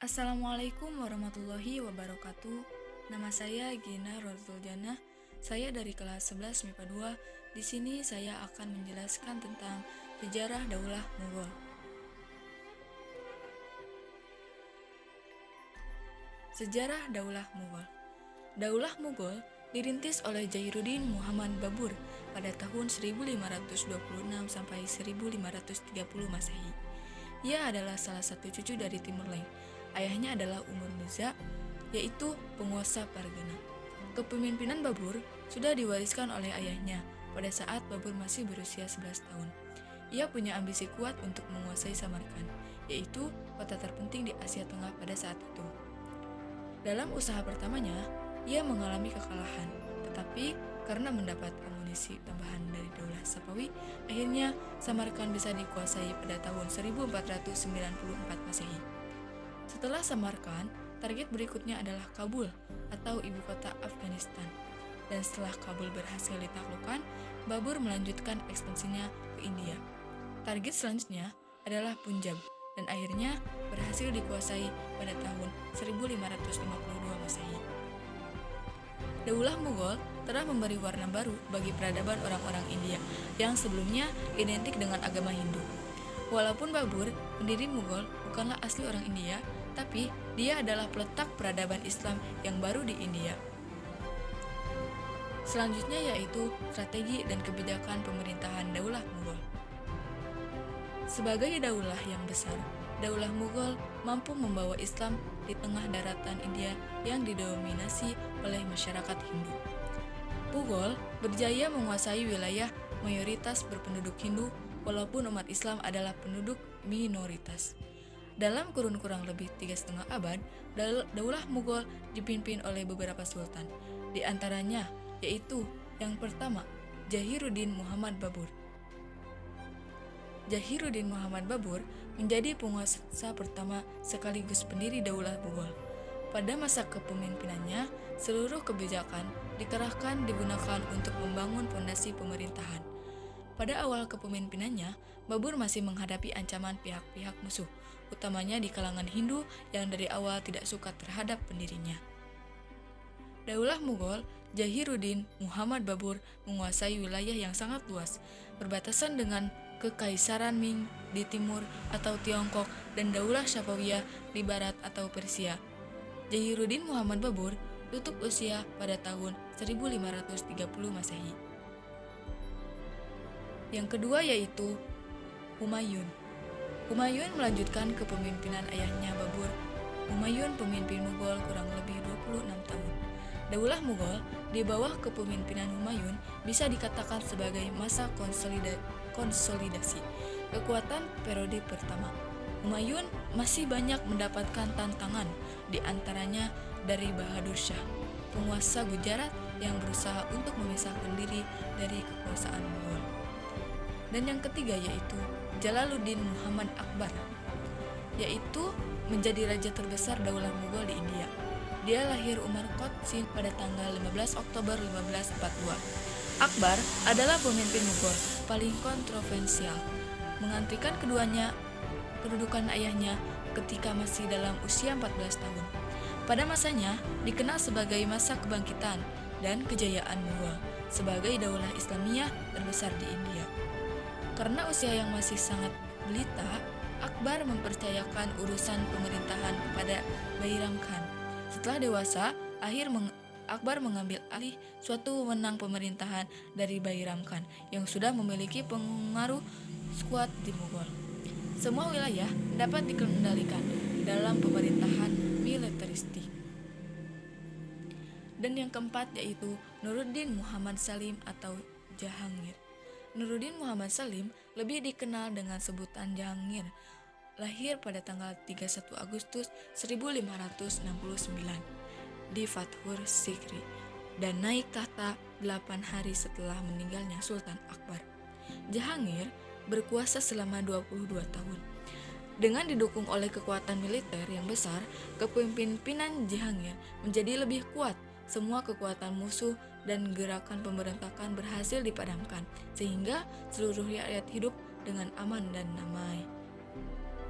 Assalamualaikum warahmatullahi wabarakatuh. Nama saya Gina Rozuljana. Saya dari kelas 11 MIPA 2. Di sini saya akan menjelaskan tentang sejarah Daulah Mughal. Sejarah Daulah Mughal. Daulah Mughal dirintis oleh Jairuddin Muhammad Babur pada tahun 1526 sampai 1530 Masehi. Ia adalah salah satu cucu dari Timur Leng. Ayahnya adalah Umar Mirza, yaitu penguasa Pargana. Kepemimpinan Babur sudah diwariskan oleh ayahnya pada saat Babur masih berusia 11 tahun. Ia punya ambisi kuat untuk menguasai Samarkand, yaitu kota terpenting di Asia Tengah pada saat itu. Dalam usaha pertamanya, ia mengalami kekalahan, tetapi karena mendapat amunisi tambahan dari Daulah Safawi, akhirnya Samarkand bisa dikuasai pada tahun 1494 Masehi. Setelah Samarkand, target berikutnya adalah Kabul atau ibu kota Afghanistan. Dan setelah Kabul berhasil ditaklukkan, Babur melanjutkan ekspansinya ke India. Target selanjutnya adalah Punjab dan akhirnya berhasil dikuasai pada tahun 1552 Masehi. Daulah Mughal telah memberi warna baru bagi peradaban orang-orang India yang sebelumnya identik dengan agama Hindu. Walaupun Babur, pendiri Mughal, bukanlah asli orang India, tapi dia adalah peletak peradaban Islam yang baru di India. Selanjutnya yaitu strategi dan kebijakan pemerintahan Daulah Mughal. Sebagai daulah yang besar, Daulah Mughal mampu membawa Islam di tengah daratan India yang didominasi oleh masyarakat Hindu. Mughal berjaya menguasai wilayah mayoritas berpenduduk Hindu, walaupun umat Islam adalah penduduk minoritas. Dalam kurun kurang lebih 3,5 abad, Daulah Mughal dipimpin oleh beberapa sultan, di antaranya yaitu yang pertama, Jairuddin Muhammad Babur. Jairuddin Muhammad Babur menjadi penguasa pertama sekaligus pendiri Daulah Mughal. Pada masa kepemimpinannya, seluruh kebijakan dikerahkan digunakan untuk membangun fondasi pemerintahan. Pada awal kepemimpinannya, Babur masih menghadapi ancaman pihak-pihak musuh, utamanya di kalangan Hindu yang dari awal tidak suka terhadap pendirinya. Daulah Mughal, Jairuddin Muhammad Babur menguasai wilayah yang sangat luas, berbatasan dengan Kekaisaran Ming di timur atau Tiongkok dan Daulah Safawiyah di barat atau Persia. Jairuddin Muhammad Babur tutup usia pada tahun 1530 Masehi. Yang kedua yaitu Humayun. Humayun melanjutkan kepemimpinan ayahnya Babur. Humayun pemimpin Mughal kurang lebih 26 tahun. Daulah Mughal di bawah kepemimpinan Humayun bisa dikatakan sebagai masa konsolidasi kekuatan periode pertama. Humayun masih banyak mendapatkan tantangan, di antaranya dari Bahadur Shah, penguasa Gujarat yang berusaha untuk memisahkan diri dari kekuasaan Mughal. Dan yang ketiga yaitu Jalaluddin Muhammad Akbar, yaitu menjadi raja terbesar Daulah Mughal di India. Dia lahir Umarkot, Sind pada tanggal 15 Oktober 1542. Akbar adalah pemimpin Mughal paling kontroversial, menggantikan kedudukan ayahnya ketika masih dalam usia 14 tahun. Pada masanya dikenal sebagai masa kebangkitan dan kejayaan Mughal sebagai daulah Islamiyah terbesar di India. Karena usia yang masih sangat belita, Akbar mempercayakan urusan pemerintahan kepada Bairam Khan. Setelah dewasa, Akbar mengambil alih suatu wewenang pemerintahan dari Bairam Khan yang sudah memiliki pengaruh kuat di Mughal. Semua wilayah dapat dikendalikan dalam pemerintahan militeristik. Dan yang keempat yaitu Nuruddin Muhammad Salim atau Jahangir. Nuruddin Muhammad Salim lebih dikenal dengan sebutan Jahangir. Lahir pada tanggal 31 Agustus 1569 di Fathur Sikri dan naik tahta 8 hari setelah meninggalnya Sultan Akbar. Jahangir berkuasa selama 22 tahun. Dengan didukung oleh kekuatan militer yang besar, kepemimpinan Jahangir menjadi lebih kuat. Semua kekuatan musuh dan gerakan pemberontakan berhasil dipadamkan, sehingga seluruh rakyat hidup dengan aman dan damai.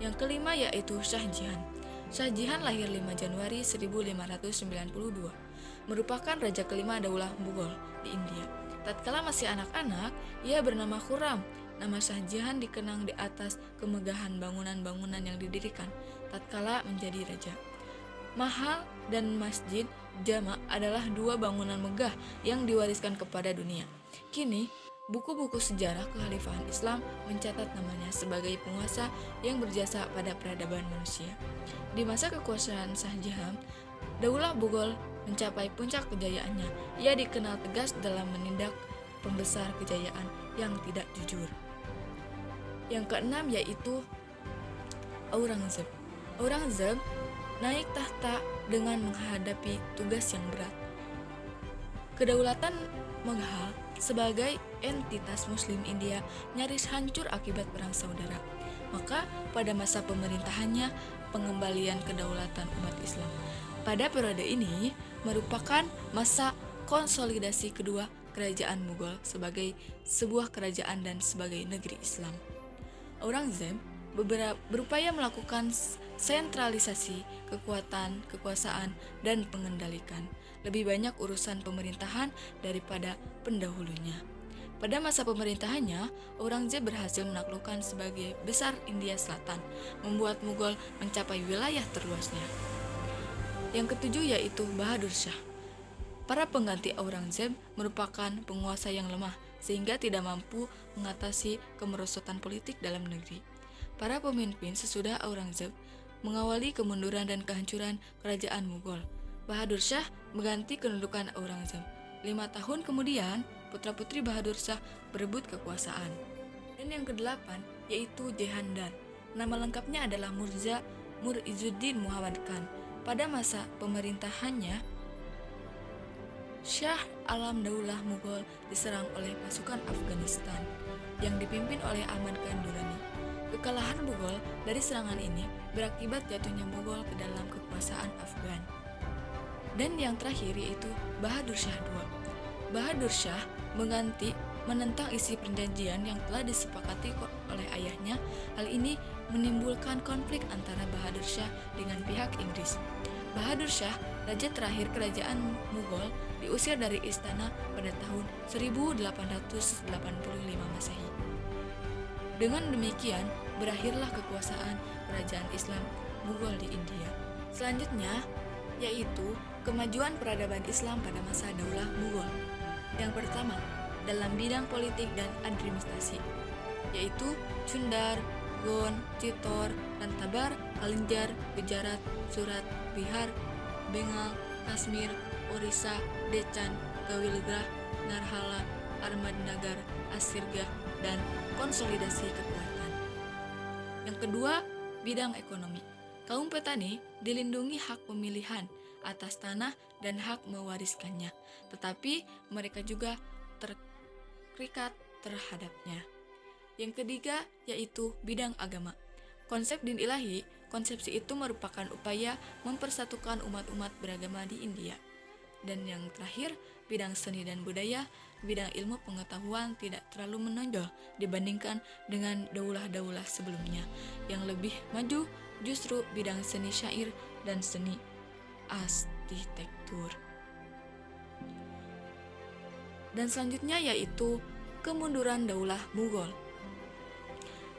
Yang kelima yaitu Shah Jahan. Shah Jahan lahir 5 Januari 1592, merupakan raja kelima Daulah Mughal di India. Tatkala masih anak-anak, ia bernama Khurram. Nama Shah Jahan dikenang di atas kemegahan bangunan-bangunan yang didirikan tatkala menjadi raja. Mahal dan Masjid Jama adalah dua bangunan megah yang diwariskan kepada dunia. Kini, buku-buku sejarah kekhalifahan Islam mencatat namanya sebagai penguasa yang berjasa pada peradaban manusia. Di masa kekuasaan Shah Jahan, Daulah Mughal mencapai puncak kejayaannya. Ia dikenal tegas dalam menindak pembesar kejayaan yang tidak jujur. Yang keenam yaitu Aurangzeb. Aurangzeb naik tahta dengan menghadapi tugas yang berat. Kedaulatan Mughal sebagai entitas Muslim India nyaris hancur akibat perang saudara. Maka pada masa pemerintahannya, pengembalian kedaulatan umat Islam pada periode ini merupakan masa konsolidasi kedua kerajaan Mughal sebagai sebuah kerajaan dan sebagai negeri Islam. Aurangzeb berupaya melakukan sentralisasi kekuatan, kekuasaan, dan pengendalikan lebih banyak urusan pemerintahan daripada pendahulunya. Pada masa pemerintahannya, Aurangzeb berhasil menaklukkan sebagai besar India Selatan, membuat Mughal mencapai wilayah terluasnya. Yang ketujuh yaitu Bahadur Shah. Para pengganti Aurangzeb merupakan penguasa yang lemah sehingga tidak mampu mengatasi kemerosotan politik dalam negeri. Para pemimpin sesudah Aurangzeb mengawali kemunduran dan kehancuran kerajaan Mughal. Bahadur Shah mengganti kedudukan Aurangzeb. 5 tahun kemudian, putra-putri Bahadur Shah berebut kekuasaan. Dan yang kedelapan yaitu Jehandar. Nama lengkapnya adalah Mirza Muizzuddin Muhammad Khan. Pada masa pemerintahannya, Shah Alam Daulah Mughal diserang oleh pasukan Afghanistan yang dipimpin oleh Ahmad Khan Durrani. Kekalahan Mughal dari serangan ini berakibat jatuhnya Mughal ke dalam kekuasaan Afghan. Dan yang terakhir yaitu Bahadur Shah II. Bahadur Shah menentang isi perjanjian yang telah disepakati oleh ayahnya. Hal ini menimbulkan konflik antara Bahadur Shah dengan pihak Inggris. Bahadur Shah, raja terakhir kerajaan Mughal, diusir dari istana pada tahun 1885 Masehi. Dengan demikian, berakhirlah kekuasaan kerajaan Islam Mughal di India. Selanjutnya, yaitu kemajuan peradaban Islam pada masa Daulah Mughal. Yang pertama, dalam bidang politik dan administrasi, yaitu Chundar, Gon, Chitor, Rantabar, Kalinjar, Gujarat, Surat, Bihar, Bengal, Kashmir, Orissa, Deccan, Gawilgrah, Narhala, Ahmadnagar, Asirgah, dan konsolidasi kekuatan. Yang kedua, bidang ekonomi. Kaum petani dilindungi hak pemilihan atas tanah dan hak mewariskannya, tetapi mereka juga terikat terhadapnya. Yang ketiga yaitu bidang agama. Konsep din ilahi, konsepsi itu merupakan upaya mempersatukan umat-umat beragama di India. Dan yang terakhir, bidang seni dan budaya, bidang ilmu pengetahuan tidak terlalu menonjol dibandingkan dengan daulah-daulah sebelumnya. Yang lebih maju justru bidang seni syair dan seni arsitektur. Dan selanjutnya yaitu kemunduran Daulah Mughal.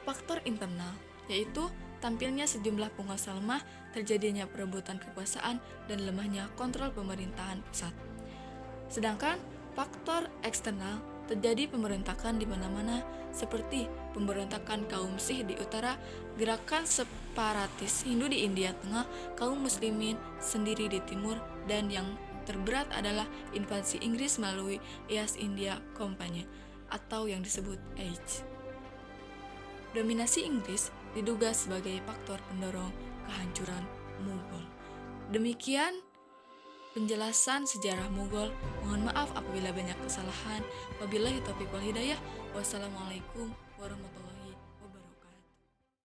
Faktor internal yaitu tampilnya sejumlah penguasa lemah, terjadinya perebutan kekuasaan, dan lemahnya kontrol pemerintahan pusat. Sedangkan faktor eksternal terjadi pemberontakan di mana-mana seperti pemberontakan kaum Sikh di utara, gerakan separatis Hindu di India Tengah, kaum muslimin sendiri di timur, dan yang terberat adalah invasi Inggris melalui East India Company atau yang disebut EIC. Dominasi Inggris diduga sebagai faktor pendorong kehancuran Mughal. Demikian penjelasan sejarah Mughal. Mohon maaf apabila banyak kesalahan. Wabillahi taufiq wal hidayah. Wassalamualaikum warahmatullahi wabarakatuh.